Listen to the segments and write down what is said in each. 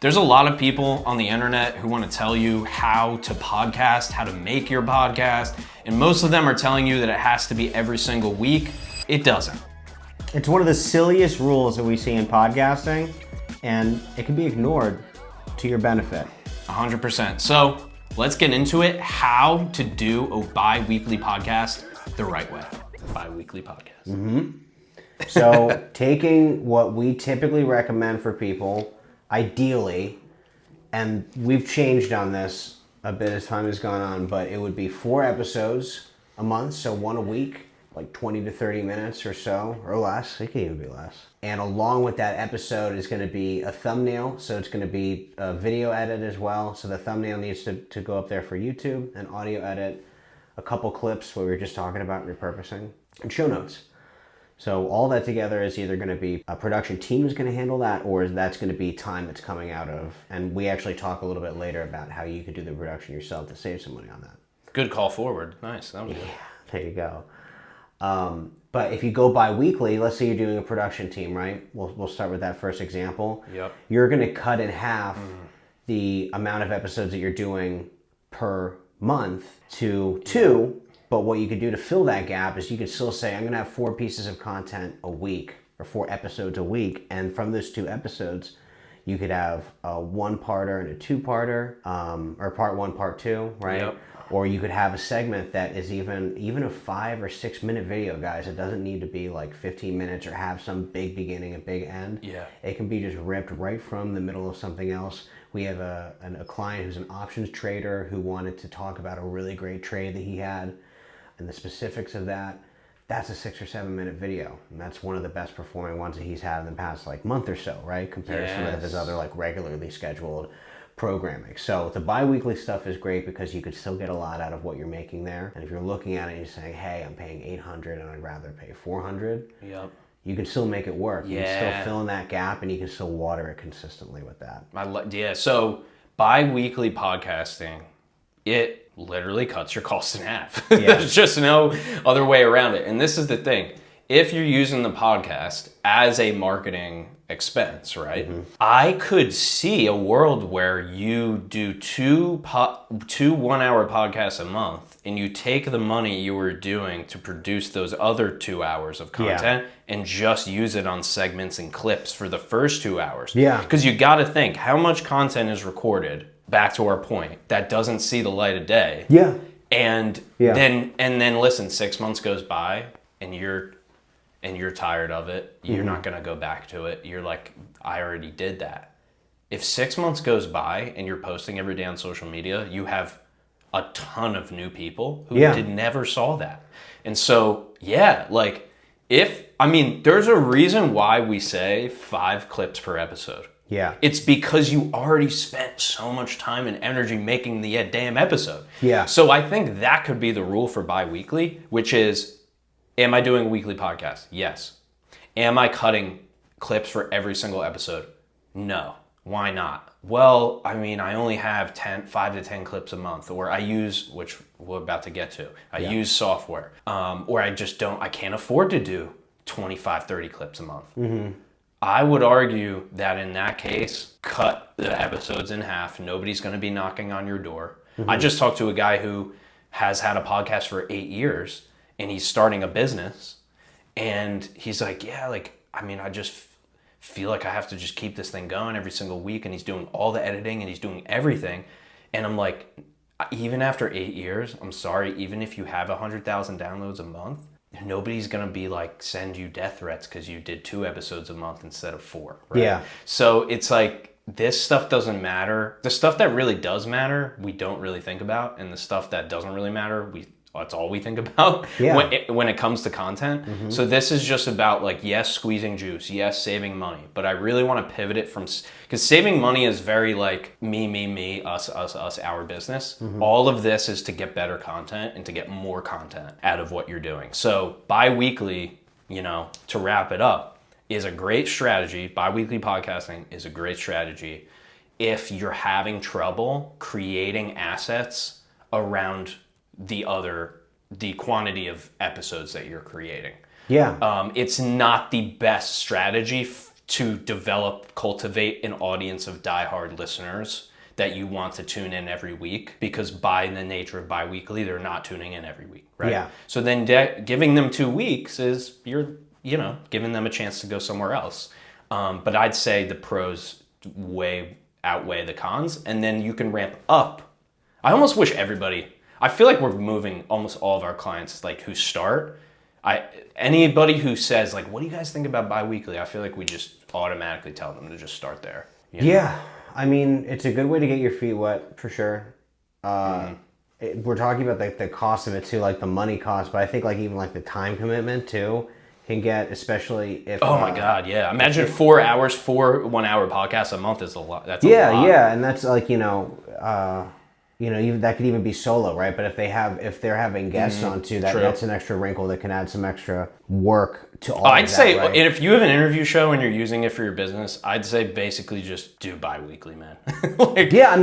There's a lot of people on the internet who want to tell you how to podcast, how to make your podcast, and most of them are telling you that it has to be every single week. It doesn't. It's one of the silliest rules that we see in podcasting, and it can be ignored to your benefit. 100%. So let's get into it. How to do a bi-weekly podcast the right way. Bi-weekly podcast. So taking what we typically recommend for people, ideally, and we've changed on this a bit as time has gone on, but it would be 4 episodes a month, so 1 a week, like 20 to 30 minutes or so, or less. It can even be less. And along with that episode is going to be a thumbnail, so it's going to be a video edit as well. So the thumbnail needs to go up there for YouTube, an audio edit, a couple clips what we were just talking about repurposing, and show notes. So all that together is either going to be a production team is going to handle that, or that's going to be time that's coming out of. And we actually talk a little bit later about how you could do the production yourself to save some money on that. Good call forward. Nice. That was good. There you go. But if you go bi-weekly, let's say you're doing a production team, right? We'll start with that first example. Yep. You're going to cut in half the amount of episodes that you're doing per month to 2. But what you could do to fill that gap is you could still say, I'm going to have 4 pieces of content a week or 4 episodes a week. And from those 2 episodes, you could have a 1-parter and a 2-parter, or part 1, part 2, right? Yep. Or you could have a segment that is even a 5 or 6 minute video, guys. It doesn't need to be like 15 minutes or have some big beginning and big end. Yeah. It can be just ripped right from the middle of something else. We have a client who's an options trader who wanted to talk about a really great trade that he had and the specifics of that. That's a 6 or 7 minute video. And that's one of the best performing ones that he's had in the past like month or so, right? Compared to some of his other like regularly scheduled programming. So the bi-weekly stuff is great because you could still get a lot out of what you're making there. And if you're looking at it and you're saying, hey, I'm paying $800 and I'd rather pay $400, you can still make it work. You can still fill in that gap and you can still water it consistently with that. So bi-weekly podcasting, it literally cuts your costs in half. Yeah. There's just no other way around it. And this is the thing. If you're using the podcast as a marketing expense, right? I could see a world where you do two 1-hour podcasts a month and you take the money you were doing to produce those other 2 hours of content and just use it on segments and clips for the first 2 hours. Yeah. Because you got to think how much content is recorded, back to our point, that doesn't see the light of day. Yeah. And then listen, 6 months goes by and you're tired of it. You're not going to go back to it. You're like, I already did that. If 6 months goes by and you're posting every day on social media, you have a ton of new people who never saw that. And so, there's a reason why we say 5 clips per episode. Yeah. It's because you already spent so much time and energy making the damn episode. Yeah. So I think that could be the rule for bi-weekly, which is, am I doing a weekly podcast? Yes. Am I cutting clips for every single episode? No. Why not? Well, I only have 5 to 10 clips a month, or I use, which we're about to get to, use software, or I can't afford to do 25, 30 clips a month. I would argue that in that case, cut the episodes in half. Nobody's going to be knocking on your door. I just talked to a guy who has had a podcast for 8 years and he's starting a business and he's like, I just feel like I have to just keep this thing going every single week, and he's doing all the editing and he's doing everything. And I'm like, even after 8 years, I'm sorry, even if you have 100,000 downloads a month, nobody's going to be like send you death threats because you did 2 episodes a month instead of 4. Right? Yeah. So it's like, this stuff doesn't matter. The stuff that really does matter, we don't really think about. And the stuff that doesn't really matter, that's all we think about when it comes to content. So this is just about like, yes, squeezing juice, yes, saving money. But I really want to pivot it from, because saving money is very like me, us, our business. All of this is to get better content and to get more content out of what you're doing. So bi-weekly, to wrap it up, is a great strategy. Bi-weekly podcasting is a great strategy if you're having trouble creating assets around the quantity of episodes that you're creating. Yeah. It's not the best strategy to cultivate an audience of diehard listeners that you want to tune in every week, because by the nature of bi-weekly, they're not tuning in every week, right? Yeah. So then giving them 2 weeks is giving them a chance to go somewhere else. But I'd say the pros way outweigh the cons, and then you can ramp up. I almost wish I feel like we're moving almost all of our clients like who start. Anybody who says like, what do you guys think about bi-weekly? I feel like we just automatically tell them to just start there. Yeah. I mean, it's a good way to get your feet wet for sure. We're talking about the cost of it too, like the money cost, but I think like even like the time commitment too can get, especially if... Oh my God, yeah. Imagine 4 hours, 4 1-hour podcasts a month is a lot. That's a lot. Yeah, and that's like, even that could even be solo, right? But if they're having guests on too, that's an extra wrinkle that can add some extra work to all. I'd of that, say, right? if you have an interview show and you're using it for your business, I'd say basically just do bi-weekly, man.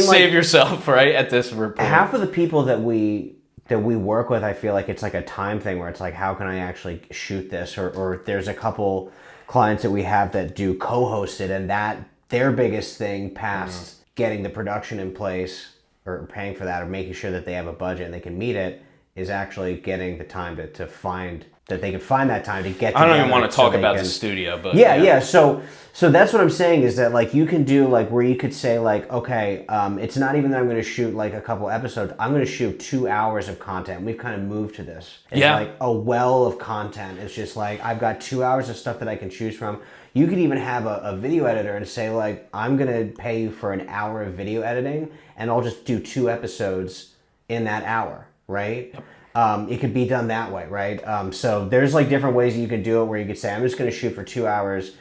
Save yourself right at this report. Half of the people that we work with, I feel like it's like a time thing where it's like, how can I actually shoot this? Or there's a couple clients that we have that do co-hosted, and that their biggest thing past getting the production in place or paying for that or making sure that they have a budget and they can meet it is actually getting the time to find that they can find that time to get together. I don't even want to talk about the studio, but yeah. So that's what I'm saying is that like you can do like where you could say like, okay, it's not even that I'm going to shoot like a couple episodes. I'm going to shoot 2 hours of content. We've kind of moved to this. It's like a well of content. It's just like I've got 2 hours of stuff that I can choose from. You could even have a video editor and say like, I'm going to pay you for an hour of video editing and I'll just do 2 episodes in that hour, right? Yep. It could be done that way, right? So there's like different ways you can do it where you could say, I'm just going to shoot for 2 hours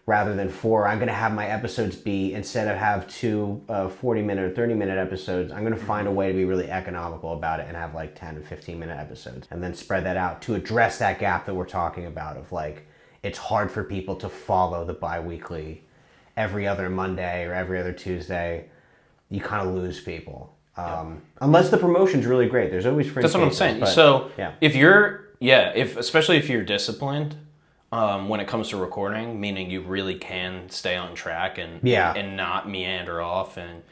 rather than 4. I'm going to have my episodes be, instead of have 2 40-minute or 30-minute episodes, I'm going to find a way to be really economical about it and have like 10 and 15-minute episodes and then spread that out to address that gap that we're talking about of like, it's hard for people to follow the bi-weekly every other Monday or every other Tuesday. You kind of lose people. Unless the promotion's really great. There's always fringe. That's what I'm saying. But, so especially if you're disciplined when it comes to recording, meaning you really can stay on track and not meander off and,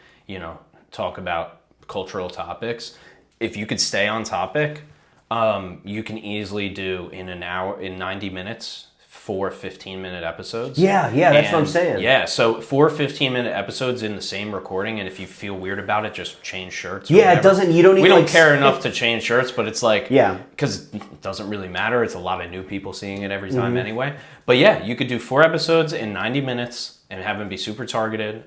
talk about cultural topics. If you could stay on topic, you can easily do in 90 minutes, 4 15-minute episodes. Yeah, that's what I'm saying. Yeah, so 4 15-minute episodes in the same recording, and if you feel weird about it, just change shirts. Or whatever. We don't care enough to change shirts, but it's like, because it doesn't really matter. It's a lot of new people seeing it every time anyway. But yeah, you could do 4 episodes in 90 minutes and have them be super targeted.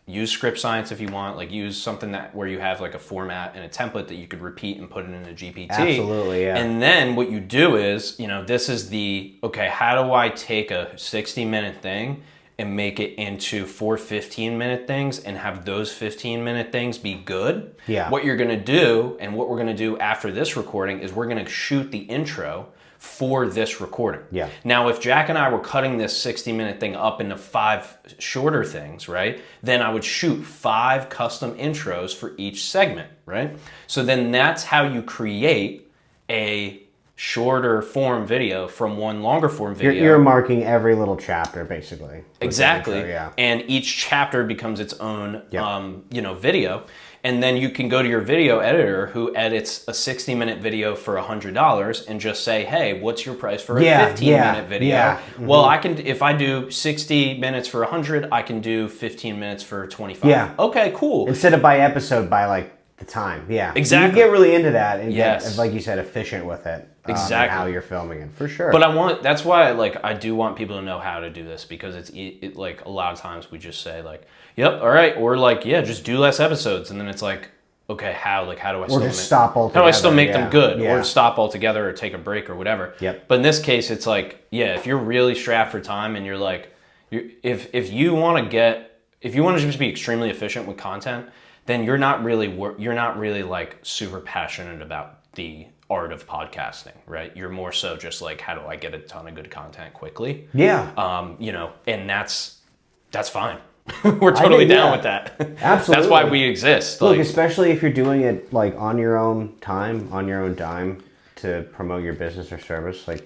Use script science if you want, like use something where you have like a format and a template that you could repeat and put it in a GPT. Absolutely, yeah. And then what you do is, this is how do I take a 60-minute thing and make it into 4 15-minute things and have those 15-minute things be good? Yeah. What you're going to do and what we're going to do after this recording is we're going to shoot the intro for this recording. Yeah. Now, if Jack and I were cutting this 60-minute thing up into 5 shorter things, right? Then I would shoot 5 custom intros for each segment, right? So then that's how you create a shorter form video from one longer form video. You're earmarking every little chapter, basically. Exactly. Intro, yeah. And each chapter becomes its own, video. And then you can go to your video editor who edits a 60-minute video for $100 and just say, hey, what's your price for a 15-minute video? Yeah. Mm-hmm. Well, if I do 60 minutes for 100, I can do 15 minutes for 25. Yeah. Okay, cool. Instead of by episode, by like the time. Yeah. Exactly. You get really into that and get, like you said, efficient with it. Exactly. How you're filming it, for sure. But that's why I do want people to know how to do this, because it's like a lot of times we just say like, yep, all right, or like, yeah, just do less episodes, and then it's like, okay, how do I stop altogether? How do I still make them good, or stop altogether, or take a break, or whatever? Yep. But in this case, it's like, if you're really strapped for time, and you're like, if you want to just be extremely efficient with content, then you're not really like super passionate about the art of podcasting, right? You're more so just like, how do I get a ton of good content quickly? Yeah. And that's fine. We're totally down with that. Absolutely. That's why we exist. Look, especially if you're doing it like on your own time, on your own dime to promote your business or service, like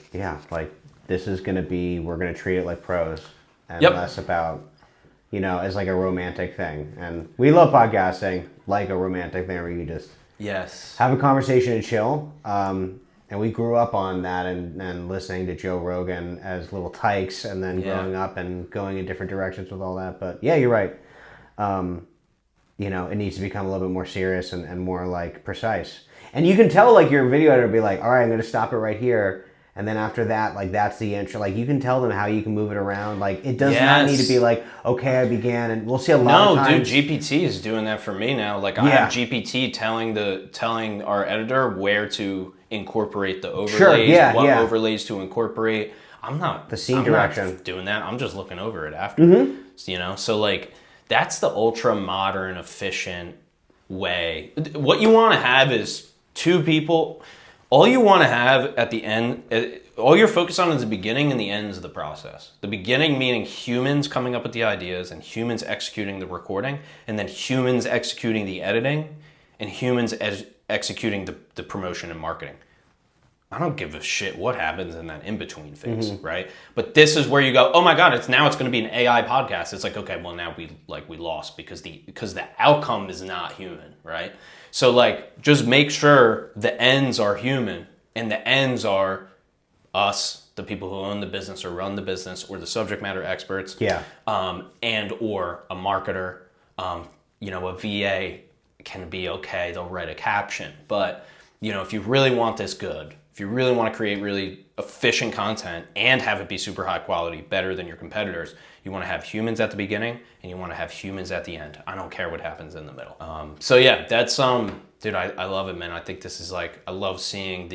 this is going to be, we're going to treat it like pros. and Yep. less about, as like a romantic thing. And we love podcasting like a romantic thing where you just Yes. have a conversation and chill. And we grew up on that and listening to Joe Rogan as little tykes and then growing up and going in different directions with all that. But yeah, you're right. It needs to become a little bit more serious and more like precise. And you can tell like your video editor will be like, all right, I'm going to stop it right here. And then after that, like that's the intro. Like you can tell them how you can move it around. Like it does not need to be like, okay, I began, and we'll see a lot of times. No, dude, GPT is doing that for me now. Like I have GPT telling our editor where to incorporate the overlays, overlays to incorporate. I'm not the scene direction not doing that. I'm just looking over it after. So like that's the ultra modern, efficient way. What you want to have is two people. All you want to have at the end, all you're focused on is the beginning and the ends of the process. The beginning meaning humans coming up with the ideas and humans executing the recording, and then humans executing the editing, and humans executing the promotion and marketing. I don't give a shit what happens in that in-between phase, right? But this is where you go, oh my God, it's going to be an AI podcast. It's like, okay, well now we lost because the outcome is not human, right? So like, just make sure the ends are human, and the ends are us, the people who own the business or run the business, or the subject matter experts, and or a marketer, a VA can be okay. They'll write a caption, but if you really want this good, if you really want to create really efficient content and have it be super high quality, better than your competitors, you want to have humans at the beginning and you want to have humans at the end. I don't care what happens in the middle. So yeah, that's dude, I love it, man. I think this is like, I love seeing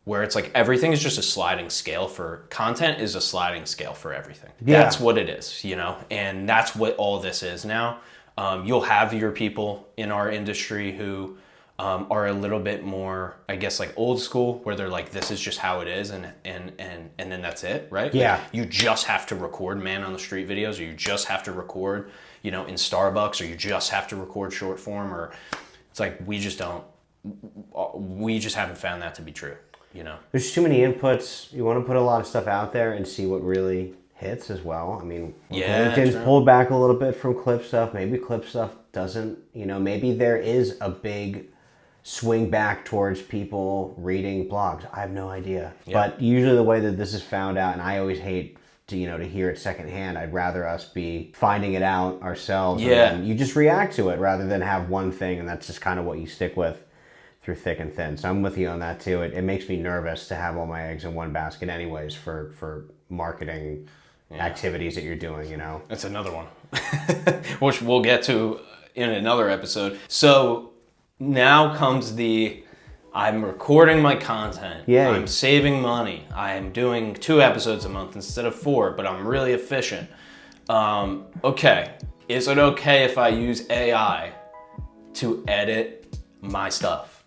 where it's like everything is just a sliding scale for content is a sliding scale for everything. Yeah. That's what it is, and that's what all this is now. You'll have your people in our industry who are a little bit more, I guess, like old school, where they're like, this is just how it is, and then that's it, right? Yeah. Like, you just have to record man on the street videos, or you just have to record, in Starbucks, or you just have to record short form, or it's like we just haven't found that to be true, There's too many inputs. You want to put a lot of stuff out there and see what really hits as well. I mean, LinkedIn's pulled back a little bit from clip stuff. Maybe clip stuff doesn't, maybe there is a big swing back towards people reading blogs. I have no idea. Yeah. But usually the way that this is found out, and I always hate to hear it secondhand. I'd rather us be finding it out ourselves. Yeah. And you just react to it rather than have one thing, and that's just kind of what you stick with through thick and thin. So I'm with you on that too. It makes me nervous to have all my eggs in one basket anyways for marketing activities that you're doing, That's another one, which we'll get to in another episode. So now comes I'm recording my content. Yeah. I'm saving money. I'm doing 2 episodes a month instead of 4, but I'm really efficient. Okay. Is it okay if I use AI to edit my stuff?